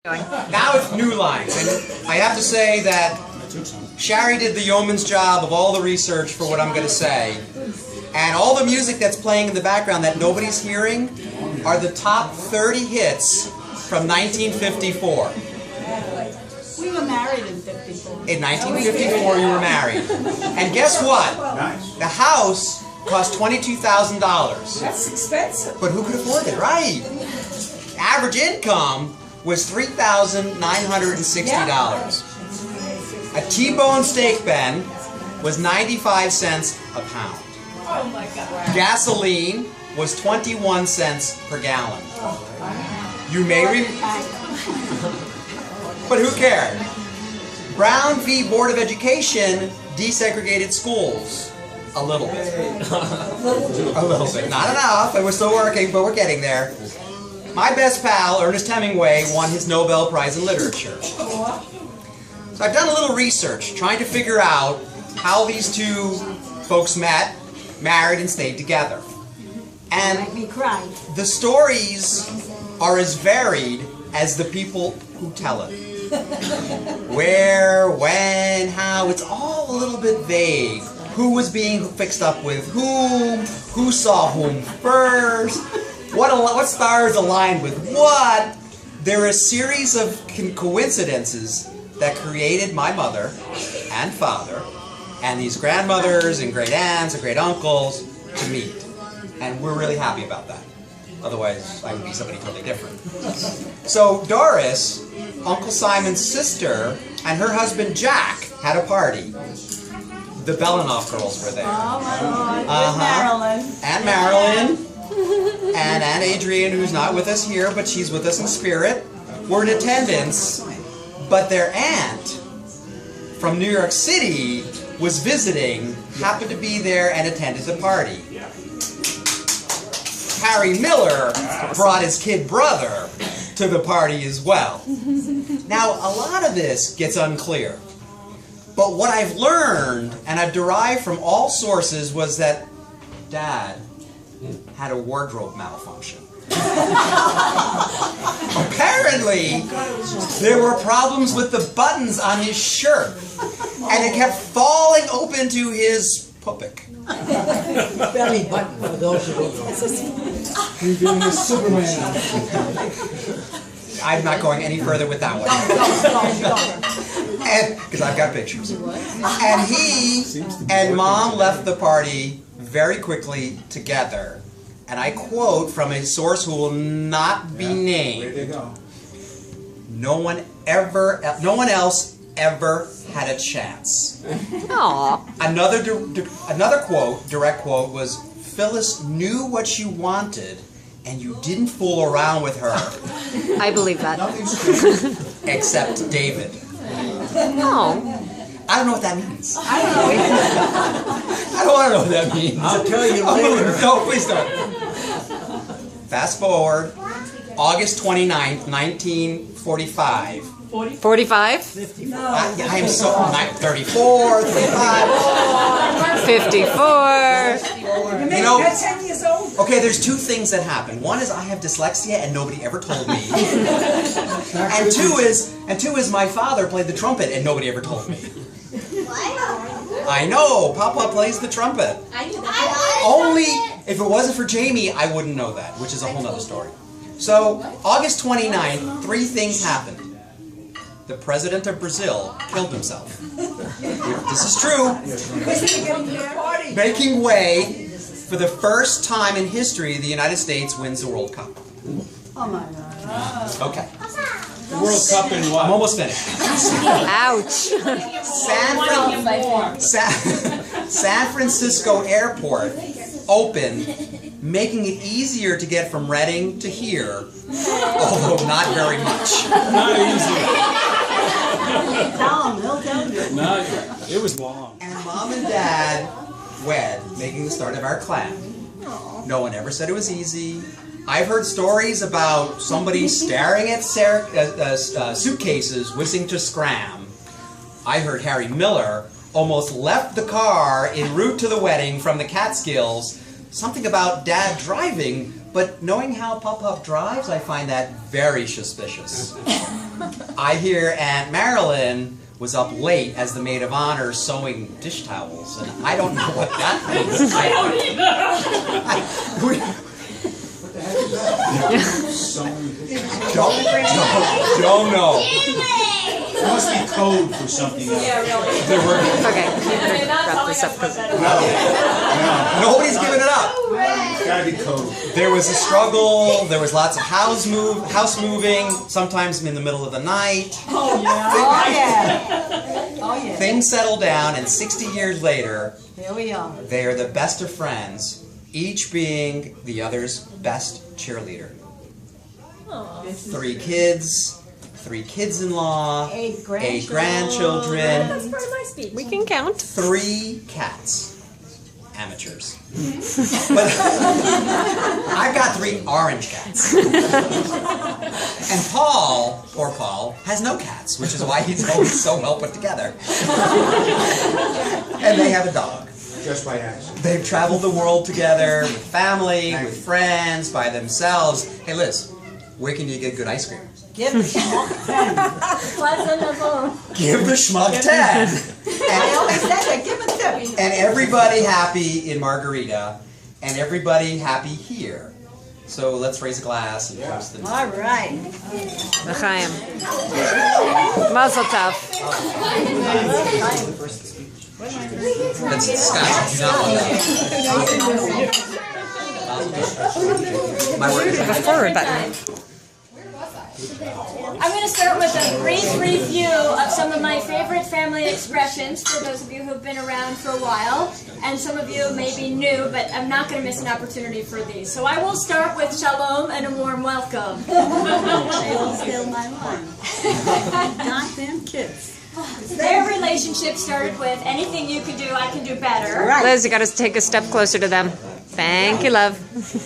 Now it's new lines, and I have to say that Shari did the yeoman's job of all the research for what I'm going to say. And all the music that's playing in the background that nobody's hearing are the top 30 hits from 1954. We were married in 54. In 1954 you were married. And guess what? The house cost $22,000. That's expensive. But who could afford it, right? Average income was $3,960. A T-bone steak, Ben, was 95 cents a pound. Oh my God. Gasoline was 21 cents per gallon. You may but who cared? Brown v. Board of Education desegregated schools. A little bit. A little bit. Not enough, and we're still working, but we're getting there. My best pal, Ernest Hemingway, won his Nobel Prize in Literature. So I've done a little research trying to figure out how these two folks met, married, and stayed together. And the stories are as varied as the people who tell it. Where, when, how, it's all a little bit vague. Who was being fixed up with whom, who saw whom first, what stars aligned with what. There are a series of coincidences that created my mother and father and these grandmothers and great aunts and great uncles to meet. And we're really happy about that. Otherwise, I would be somebody totally different. So Doris, Uncle Simon's sister, and her husband Jack had a party. The Belanoff girls were there. Oh my Lord, Marilyn. And Marilyn. And Aunt Adrienne, who's not with us here, but she's with us in spirit, were in attendance. But their aunt from New York City was visiting, happened to be there and attended the party. Harry Miller brought his kid brother to the party as well. Now, a lot of this gets unclear. But what I've learned, and I've derived from all sources, was that Dad had a wardrobe malfunction. Apparently, there were problems with the buttons on his shirt, and it kept falling open to his pupik. Belly button for those who don't know. You're doing a Superman. I'm not going any further with that one. Because I've got pictures. And he and Mom left the party very quickly together. And I quote from a source who will not be named. No one else ever had a chance. Aww. Another quote, direct quote, was, Phyllis knew what you wanted, and you didn't fool around with her. I believe that. Except David. Oh. I don't know what that means. I don't want to know what that means. I'll tell you later. No, please don't. Fast forward, August 29th, 1945. 45? I am so... 34, 35. 54. You know, 10 years old. okay, there's two things that happen. One is I have dyslexia and nobody ever told me. and two is my father played the trumpet and nobody ever told me. I know, Papa plays the trumpet. Only if it wasn't for Jamie, I wouldn't know that, which is a whole other story. So, August 29th, three things happened. The president of Brazil killed himself. This is true. Making way for the first time in history, the United States wins the World Cup. Oh my God. Okay. The World Cup in what? I'm almost finished. Ouch. San Francisco Airport opened, making it easier to get from Reading to here, although not very much. Not easy. Tell him, he'll tell you. No, it was long. And Mom and Dad wed, making the start of our clan. No one ever said it was easy. I've heard stories about somebody staring at suitcases, wishing to scram. I heard Harry Miller almost left the car en route to the wedding from the Catskills. Something about Dad driving But knowing how Pup drives, I find that very suspicious. I hear Aunt Marilyn was up late as the maid of honor sewing dish towels, and I don't know what that means. I don't know. There must be code for something else. Yeah, really. There were, Okay, you better wrap this up. nobody's giving it up. Gotta be code. There was a struggle. There was lots of house moving. Sometimes in the middle of the night. Oh, yeah. Oh, yeah. Oh, yeah. Things settled down, and 60 years later, Here we are. they are the best of friends, each being the other's best cheerleader. 3 kids, 3 kids-in-law, 8 8 grandchildren, That's part of my speech. We can count. 3 cats. Amateurs. But I've got 3 orange cats. And Paul, poor Paul, has no cats, which is why he's always so well put together. And they have a dog. Just by accident. They've traveled the world together, with family, with friends, by themselves. Hey Liz, where can you get good ice cream? Give the schmuck 10. Pleasantville. Give the schmuck 10! I always said that. Give it 10. And everybody happy in Margarita, and everybody happy here. So let's raise a glass and toast the All right. L'chaim. Mazel tov. That's Scott. Do not want that. My word is The forward button. I'm going to start with a brief review of some of my favorite family expressions for those of you who have been around for a while, and some of you may be new, but I'm not going to miss an opportunity for these. So I will start with shalom and a warm welcome. They will steal my line. Goddamn kids. Their relationship started with anything you can do, I can do better. Right. Liz, you got to take a step closer to them. Thank you, love.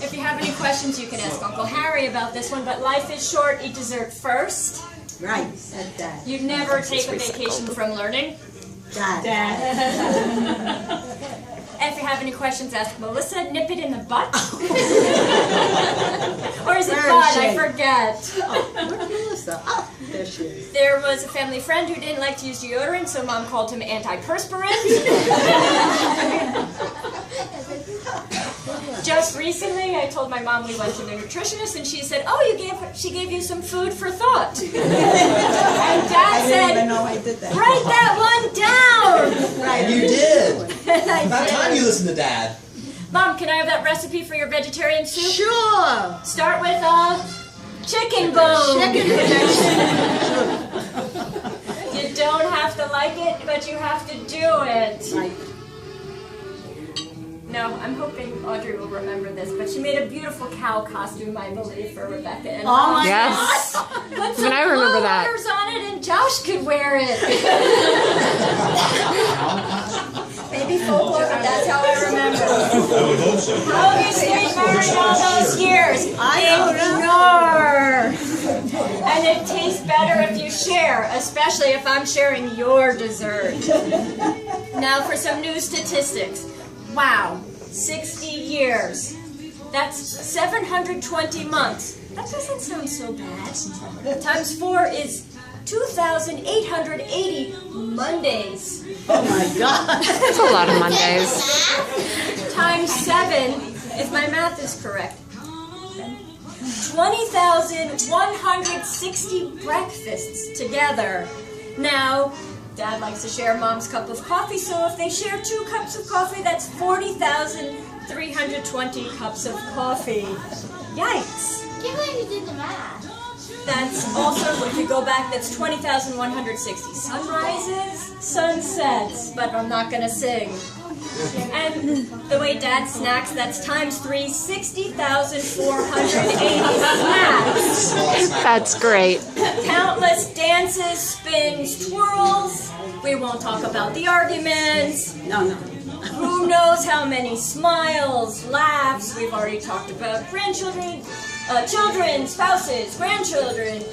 If you have any questions, you can ask Uncle Harry about this one, but life is short, eat dessert first. Right. Said that. You never take a vacation from learning. Dad. And if you have any questions, ask Melissa. Nip it in the butt? Or is it Where is butt? she? I forget. Where's Melissa? Oh, there she is. There was a family friend who didn't like to use deodorant, so Mom called him antiperspirant. Just recently, I told my mom we went to the nutritionist, and she said, "Oh, she gave you some food for thought." And Dad I didn't even said, know I did that. "Write that one down." And you did! And I About time did. you listen to Dad. Mom, can I have that recipe for your vegetarian soup? Sure. Start with chicken bone. You don't have to like it, but you have to do it. Right. No, I'm hoping Audrey will remember this, but she made a beautiful cow costume, I believe, for Rebecca. And Oh my Yes. Put some Even I remember that. blowers on it, and Josh could wear it. Maybe folklore, but that's how I remember. I would hope so. How have you stayed married all those years? Ignore. And it tastes better if you share, especially if I'm sharing your dessert. Now for some new statistics. Wow, 60 years. That's 720 months. That doesn't sound so bad. Times 4 is 2,880 Mondays. Oh my God. That's a lot of Mondays. Times 7, if my math is correct. 20,160 breakfasts together. Now, Dad likes to share Mom's cup of coffee, so if they share 2 cups of coffee, that's 40,320 cups of coffee. Yikes. Can't believe you did the math. That's also, if you go back, that's 20,160 sunrises, sunsets, but I'm not going to sing. And the way Dad snacks, that's times 3, 60,480 snacks. That's great. Countless dances, spins, twirls. We won't talk about the arguments. No. Who knows how many smiles, laughs. We've already talked about grandchildren, children, spouses, grandchildren.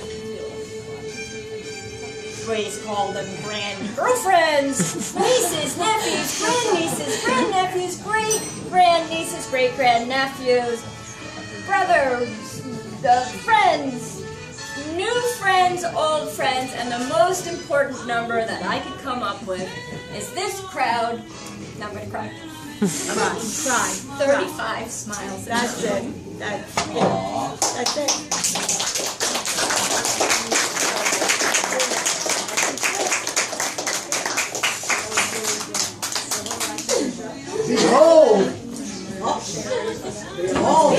We call them grand-girlfriends, nieces, nephews, grandnieces, grandnephews, great-grandnieces, great-grandnephews. brothers, the friends, new friends, old friends, and the most important number that I could come up with is this crowd. Now I'm gonna cry. Come on, cry. 35 smiles. That's it. That's it. That's it. Behold! Behold!